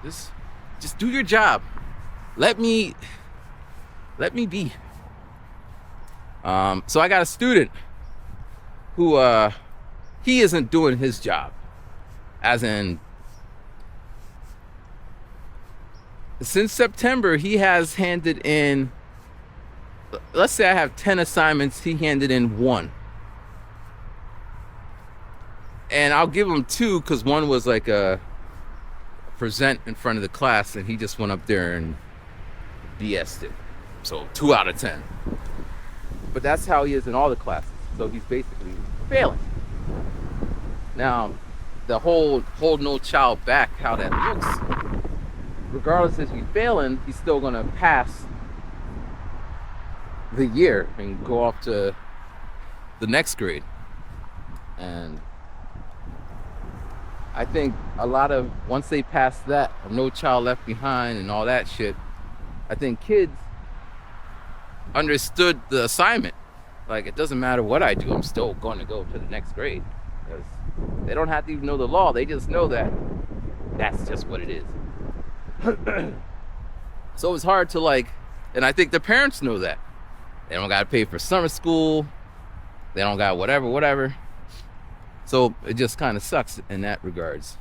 just do your job. Let me be. So I got a student who he isn't doing his job. As in, since September, he has handed in, let's say I have 10 assignments, he handed in 1. And I'll give him 2 because one was like a present in front of the class and he just went up there and BS'd it. So 2 out of 10. But that's how he is in all the classes. So he's basically failing. Now, the whole hold no child back, how that looks, regardless if he's failing, he's still gonna pass the year and go off to the next grade. And I think a lot of, once they pass that, No Child Left Behind and all that shit, I think kids understood the assignment. Like, it doesn't matter what I do, I'm still going to go to the next grade. Because they don't have to even know the law, they just know that that's just what it is. So it's hard to like, and I think the parents know that. They don't got to pay for summer school, they don't got whatever. So it just kind of sucks in that regards.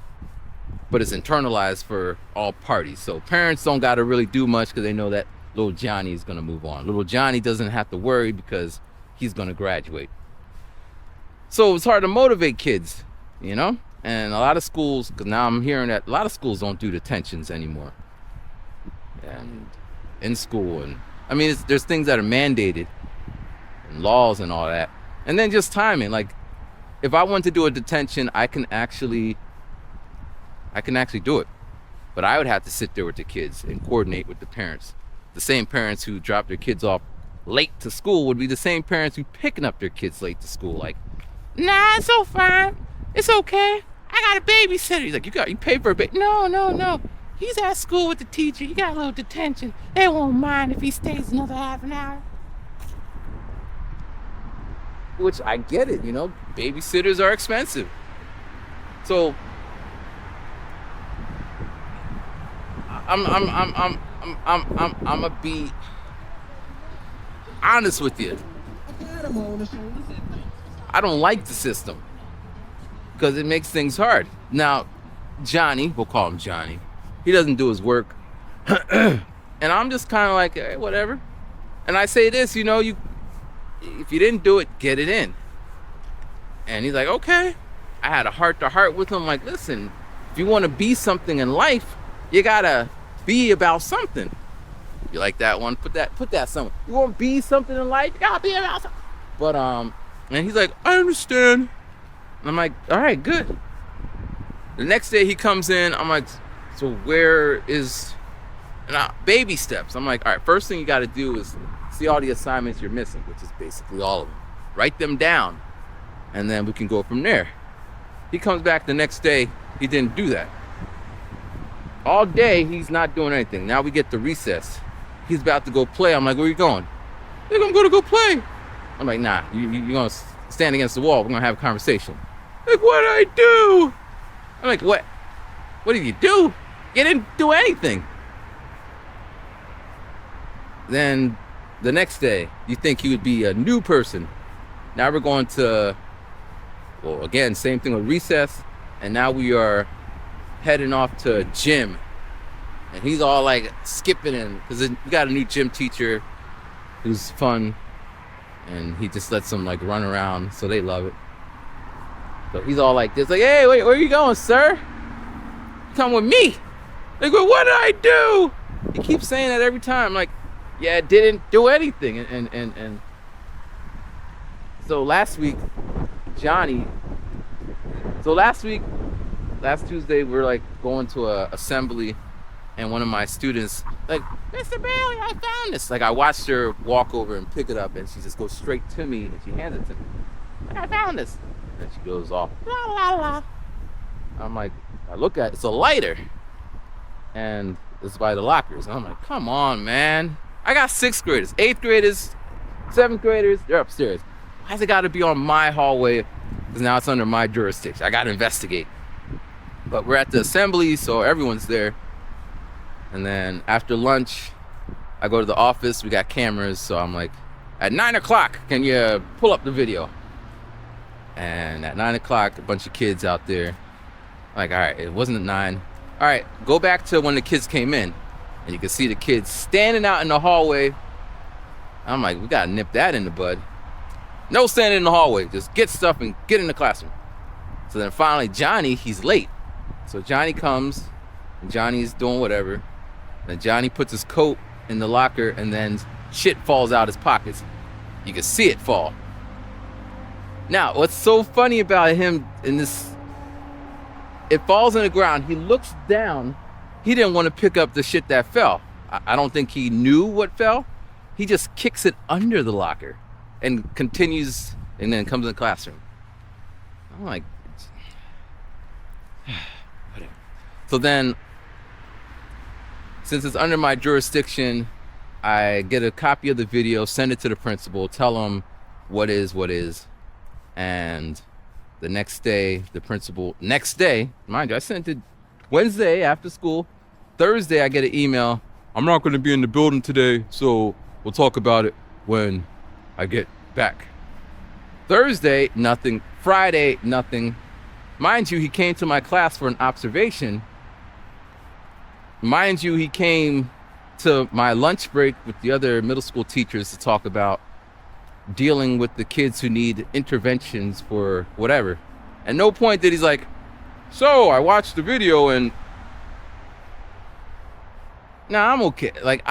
But it's internalized for all parties. So parents don't got to really do much because they know that little Johnny is going to move on. Little Johnny doesn't have to worry because he's going to graduate. So it's hard to motivate kids, you know? And a lot of schools, because now I'm hearing that a lot of schools don't do detentions anymore. And in school, and I mean, there's things that are mandated and laws and all that. And then just timing, like, if I want to do a detention, I can actually do it. But I would have to sit there with the kids and coordinate with the parents. The same parents who drop their kids off late to school would be the same parents who picking up their kids late to school. Like, nah, it's so fine. It's okay. I got a babysitter. He's like, you pay for a baby. No. He's at school with the teacher. He got a little detention. They won't mind if he stays another half an hour. Which I get it, you know, babysitters are expensive. So I'm gonna be honest with you. I don't like the system because it makes things hard. Now, Johnny, we'll call him Johnny, he doesn't do his work. And I'm just kind of like, hey, whatever. And I say this, you know, if you didn't do it, get it in. And he's like, okay. I had a heart-to-heart with him, like, listen, if you want to be something in life, you gotta be about something. You like that one? Put that somewhere. You want to be something in life, you gotta be about something. But and he's like, I understand. And I'm like, all right, good. The next day he comes in, I'm like, so where is, and baby steps. I'm like, all right, first thing you got to do is see all the assignments you're missing, which is basically all of them. Write them down, and then we can go from there. He comes back the next day, he didn't do that. All day, he's not doing anything. Now we get to recess. He's about to go play. I'm like, where are you going? I think I'm going to go play. I'm like, nah, you're going to stand against the wall. We're going to have a conversation. Like, what did I do? I'm like, what? What did you do? You didn't do anything. Then the next day, you think he would be a new person. Now we're going to, well, again, same thing with recess. And now we are heading off to gym. And he's all like skipping in, because we got a new gym teacher who's fun. And he just lets them like run around, so they love it. So he's all like this, like, hey, wait, where are you going, sir? Come with me. They go, what did I do? He keeps saying that every time. Like, yeah, didn't do anything. And so last week, last Tuesday, we were like going to a assembly and one of my students, like, Mr. Bailey, I found this. Like, I watched her walk over and pick it up, and she just goes straight to me, and she hands it to me. Like, I found this. And she goes off, la, la, la. I'm like, I look at it, it's a lighter. And it's by the lockers. And I'm like, come on, man. I got 6th graders, 8th graders, 7th graders, they're upstairs. Why's it gotta be on my hallway? Because now it's under my jurisdiction. I gotta investigate. But we're at the assembly, so everyone's there. And then after lunch, I go to the office. We got cameras, so I'm like, at 9 o'clock, can you pull up the video? And at 9 o'clock, a bunch of kids out there. Like, all right, it wasn't at 9. All right, go back to when the kids came in. And you can see the kids standing out in the hallway. I'm like, we gotta nip that in the bud. No standing in the hallway. Just get stuff and get in the classroom. So then finally, Johnny, he's late. So Johnny comes, and Johnny's doing whatever. Then Johnny puts his coat in the locker, and then shit falls out his pockets. You can see it fall. Now, what's so funny about him in this, it falls on the ground. He looks down. He didn't want to pick up the shit that fell. I don't think he knew what fell. He just kicks it under the locker and continues, and then comes in the classroom. I'm like, whatever. So then, since it's under my jurisdiction, I get a copy of the video, send it to the principal, tell him what is. And the next day, mind you, I sent it Wednesday after school. Thursday, I get an email. I'm not going to be in the building today, so we'll talk about it when I get back. Thursday, nothing. Friday, nothing. Mind you, he came to my class for an observation. Mind you, he came to my lunch break with the other middle school teachers to talk about dealing with the kids who need interventions for whatever. At no point did he's like, so I watched the video and nah, I'm okay. Like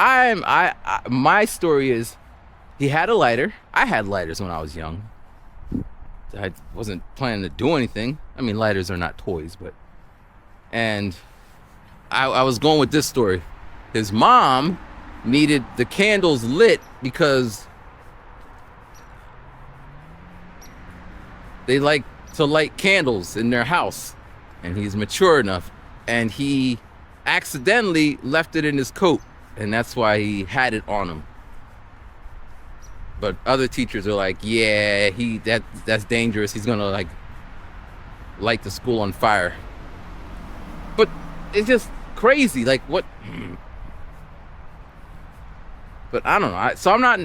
my story is, he had a lighter. I had lighters when I was young. I wasn't planning to do anything. I mean, lighters are not toys, but, and I was going with this story. His mom needed the candles lit because they like to light candles in their house, and he's mature enough, and he accidentally left it in his coat, and that's why he had it on him. But other teachers are like, yeah, that's dangerous. He's gonna like light the school on fire. But it's just crazy. Like what? But I don't know. So I'm not.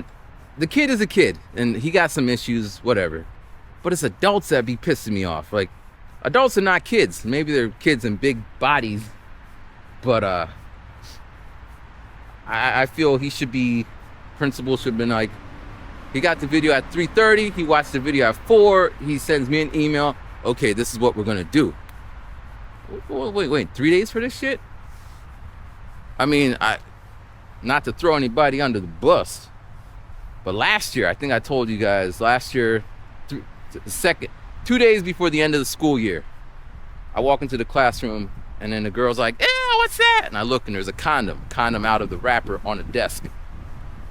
The kid is a kid, and he got some issues, whatever. But it's adults that be pissing me off. Like, adults are not kids. Maybe they're kids in big bodies, but I feel principal should have been like, he got the video at 3:30. He watched the video at 4. He sends me an email. Okay, this is what we're gonna do. Wait, 3 days for this shit? I mean, not to throw anybody under the bus, but last year, I think I told you guys, 2 days before the end of the school year, I walk into the classroom, and then the girl's like, "Ew, what's that?" And I look, and there's a condom out of the wrapper on a desk.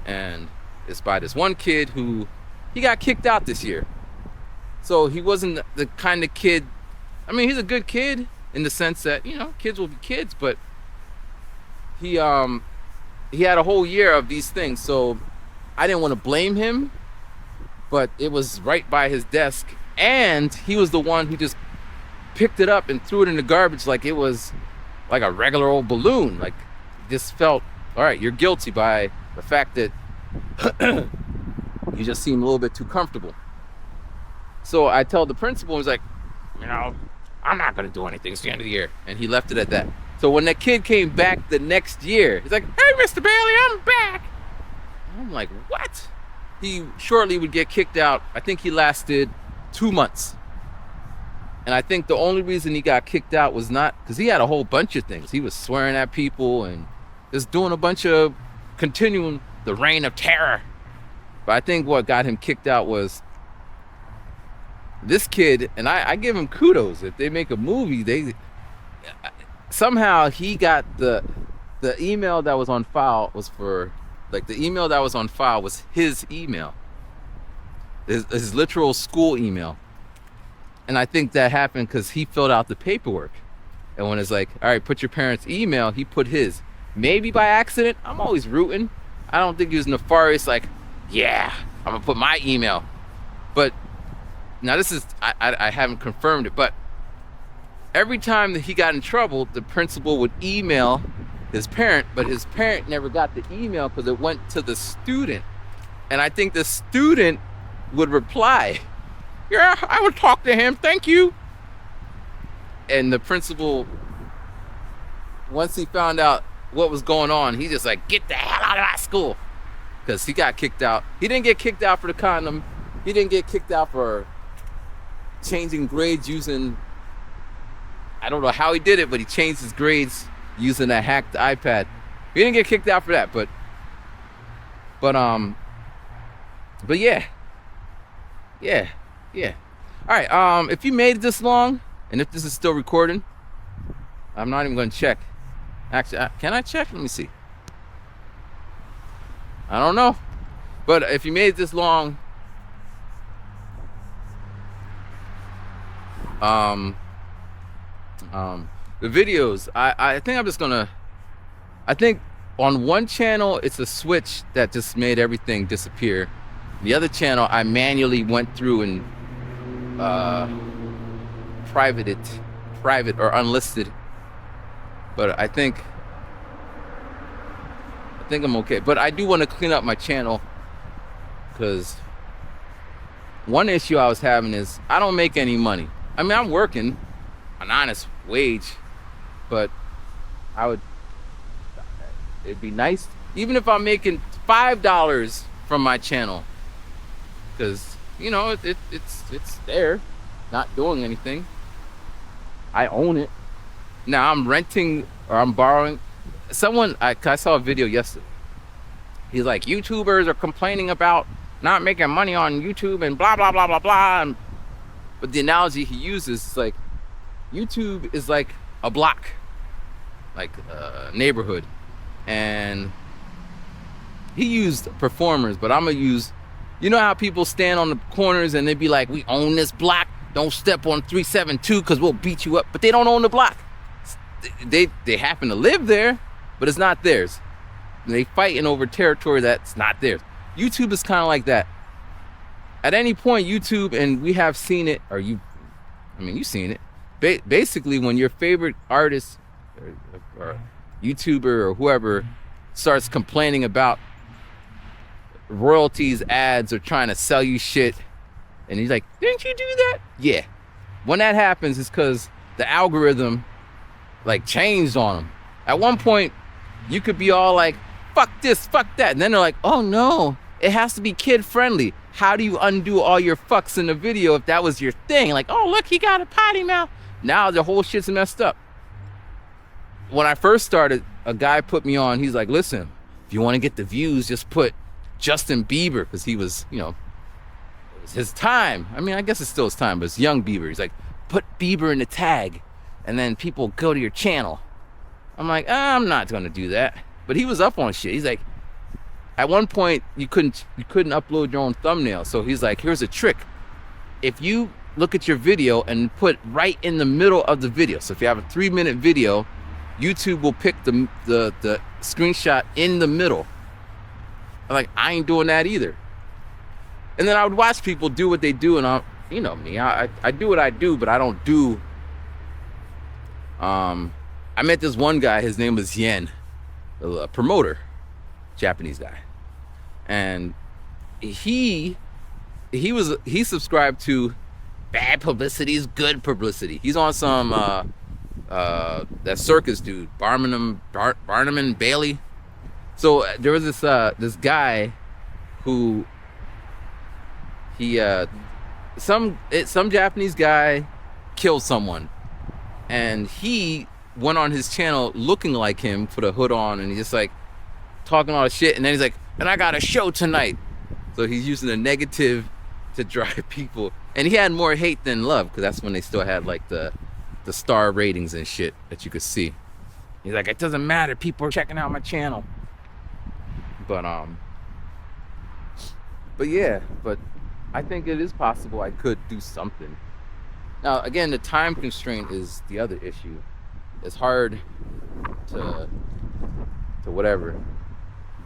And it's by this one kid who, he got kicked out this year. So he wasn't the kind of kid, I mean, he's a good kid in the sense that, you know, kids will be kids, but he had a whole year of these things. So I didn't want to blame him, but it was right by his desk, and he was the one who just picked it up and threw it in the garbage like it was like a regular old balloon. Like, just felt, all right, you're guilty by the fact that you just seem a little bit too comfortable. So I tell the principal, he's like, you know, I'm not gonna do anything, it's the end of the year. And he left it at that. So when that kid came back the next year, he's like, hey, Mr. Bailey, I'm back. And I'm like, what? He shortly would get kicked out. I think he lasted 2 months. And I think the only reason he got kicked out was not because he had a whole bunch of things. He was swearing at people and just doing a bunch of continuing the reign of terror. But I think what got him kicked out was this kid, and I give him kudos. If they make a movie, somehow he got the email that was on file was for, like, the email that was on file was his email, his literal school email. And I think that happened because he filled out the paperwork. And when it's like, all right, put your parents' email, he put his. Maybe by accident. I'm always rooting. I don't think he was nefarious, like, yeah, I'm gonna put my email. But now this is, I haven't confirmed it, but every time that he got in trouble, the principal would email his parent, but his parent never got the email because it went to the student. And I think the student would reply, yeah, I would talk to him, thank you. And the principal, once he found out what was going on, he just like, get the hell out of my school. Because he got kicked out. He didn't get kicked out for the condom. He didn't get kicked out for changing grades using, I don't know how he did it, but he changed his grades using a hacked iPad. He didn't get kicked out for that, but yeah. All right, if you made it this long, and if this is still recording, I'm not even going to check. Actually, can I check? Let me see. I don't know. But if you made it this long, the videos, I think I'm just gonna, I think on one channel it's a switch that just made everything disappear. The other channel I manually went through and private or unlisted. But I think I'm okay. But I do want to clean up my channel, because one issue I was having is I don't make any money. I mean, I'm working an honest wage, but it'd be nice even if I'm making $5 from my channel, because you know it's there, not doing anything. I own it. Now I'm renting or I'm borrowing. I saw a video yesterday. He's like, YouTubers are complaining about not making money on YouTube and blah blah blah blah blah. But the analogy he uses is like, YouTube is like a block, like a neighborhood, and he used performers, but I'm gonna use, you know how people stand on the corners and they be like, we own this block, don't step on 372 because we'll beat you up. But they don't own the block. They happen to live there, but it's not theirs. And they fighting over territory that's not theirs. YouTube is kind of like that. At any point, YouTube, and we have seen it, or you've seen it. Basically, when your favorite artist or YouTuber or whoever starts complaining about royalties, ads, or trying to sell you shit, and he's like, didn't you do that? Yeah. When that happens, it's because the algorithm like changed on them. At one point, you could be all like, fuck this, fuck that. And then they're like, oh no, it has to be kid friendly. How do you undo all your fucks in the video if that was your thing? Like, oh look, he got a potty mouth. Now the whole shit's messed up. When I first started, a guy put me on, he's like, listen, if you want to get the views, just put Justin Bieber, because he was, you know, it was his time. I mean, I guess it's still his time, but it's young Bieber. He's like, put Bieber in the tag, and then people go to your channel. I'm like, I'm not gonna do that. But he was up on shit. He's like, at one point you couldn't upload your own thumbnail. So he's like, here's a trick. If you look at your video and put right in the middle of the video, so if you have a 3-minute video, YouTube will pick the screenshot in the middle. I'm like, I ain't doing that either. And then I would watch people do what they do, and you know me, I do what I do, but I don't do. I met this one guy, his name was Yen, a promoter, Japanese guy. And he subscribed to bad publicity is good publicity. He's on some that circus dude, Barnum and Bailey. So there was this guy who some Japanese guy killed someone, and he went on his channel looking like him, put a hood on, and he's just like talking all the shit, and then he's like, and I got a show tonight. So he's using a negative to drive people, and he had more hate than love, because that's when they still had like the star ratings and shit that you could see. He's like, it doesn't matter. People are checking out my channel. But yeah, but I think it is possible I could do something. Now, again, the time constraint is the other issue. It's hard to whatever.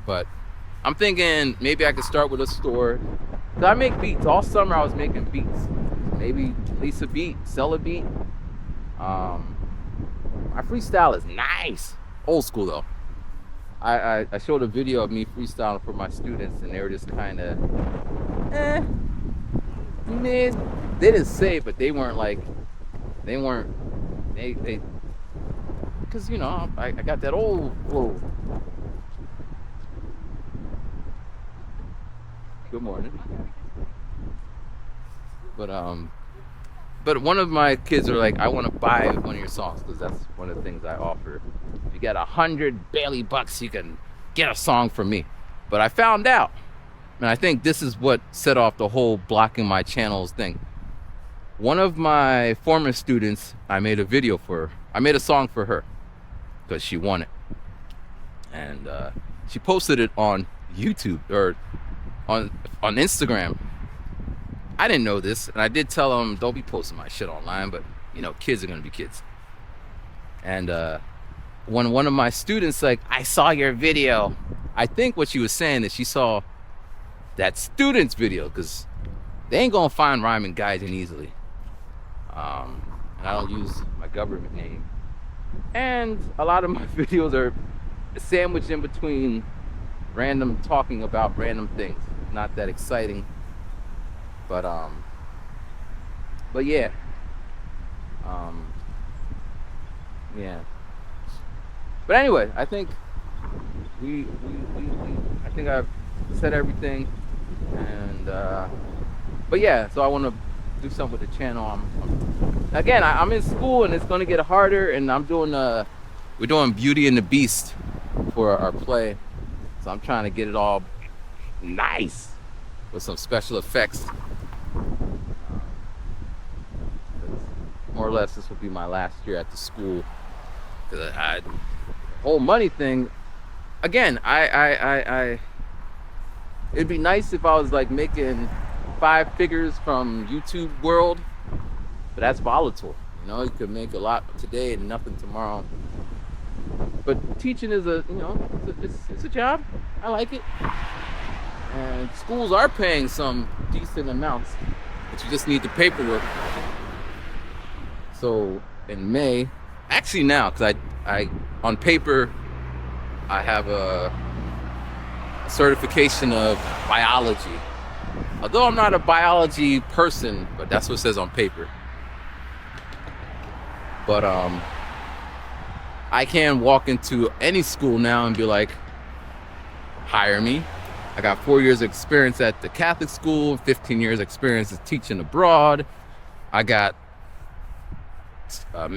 But I'm thinking maybe I could start with a store. 'Cause I make beats. All summer I was making beats. Maybe lease a beat, sell a beat. My freestyle is nice. Old school though. I showed a video of me freestyling for my students, and they were just kind of, mid. They didn't say it, but they weren't, because, you know, I got that old flow. Good morning. But one of my kids are like, I want to buy one of your songs, because that's one of the things I offer. If you get 100 Bailey bucks, you can get a song from me. But I found out, and I think this is what set off the whole blocking my channels thing. One of my former students, I made a video for her. I made a song for her because she won it. And she posted it on YouTube or on Instagram. I didn't know this, and I did tell them, don't be posting my shit online, but, you know, kids are gonna be kids. And when one of my students, like, I saw your video, I think what she was saying is she saw that student's video, because they ain't gonna find rhyming guiding easily. And I don't use my government name. And a lot of my videos are sandwiched in between random talking about random things. Not that exciting. But yeah. Yeah. But anyway, I think I think I've said everything, and but yeah, so I want to do something with the channel. I'm in school, and it's going to get harder, and we're doing Beauty and the Beast for our play, so I'm trying to get it all nice with some special effects. More or less, this will be my last year at the school, because the whole money thing. Again, it'd be nice if I was like making 5 figures from YouTube world, but that's volatile. You know, you could make a lot today and nothing tomorrow. But teaching is it's a job. I like it, and schools are paying some decent amounts, but you just need the paperwork. So in May, actually now, because I on paper, I have a certification of biology. Although I'm not a biology person, but that's what it says on paper. But I can walk into any school now and be like, hire me. I got 4 years of experience at the Catholic school, 15 years experience as teaching abroad. I got a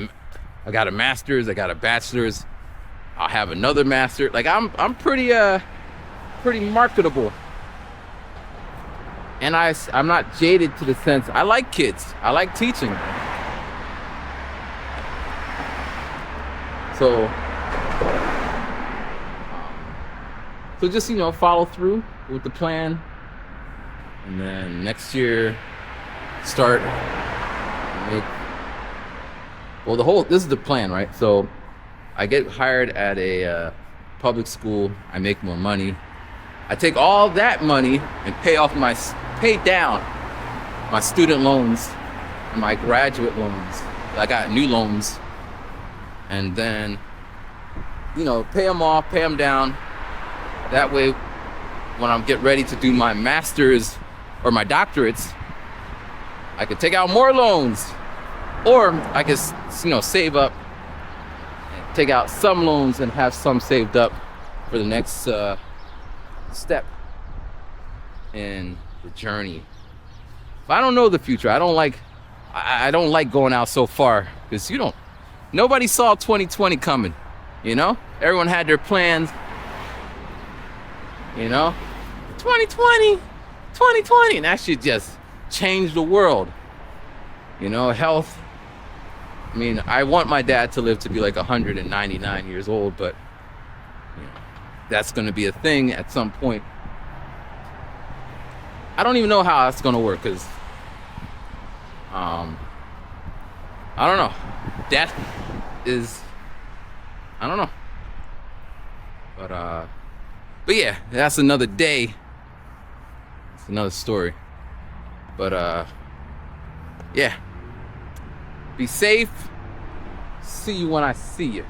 master's, I got a bachelor's, I'll have another master. Like I'm pretty marketable. And I'm not jaded to the sense, I like kids, I like teaching. So just, follow through with the plan, and then next year start make. Well, this is the plan, right? So I get hired at a public school. I make more money. I take all that money and pay down my student loans and my graduate loans. I got new loans, and then pay them off, pay them down. That way, when I get ready to do my master's or my doctorates, I could take out more loans. Or I could, save up, and take out some loans and have some saved up for the next step in the journey. But I don't know the future. I don't like going out so far, because nobody saw 2020 coming. Everyone had their plans. 2020, and that shit just changed the world. Health. I mean, I want my dad to live to be like 199 years old, but you know, that's going to be a thing at some point. I don't even know how that's going to work because I don't know. Death is, I don't know. But yeah, that's another day. It's another story. But yeah. Be safe. See you when I see you.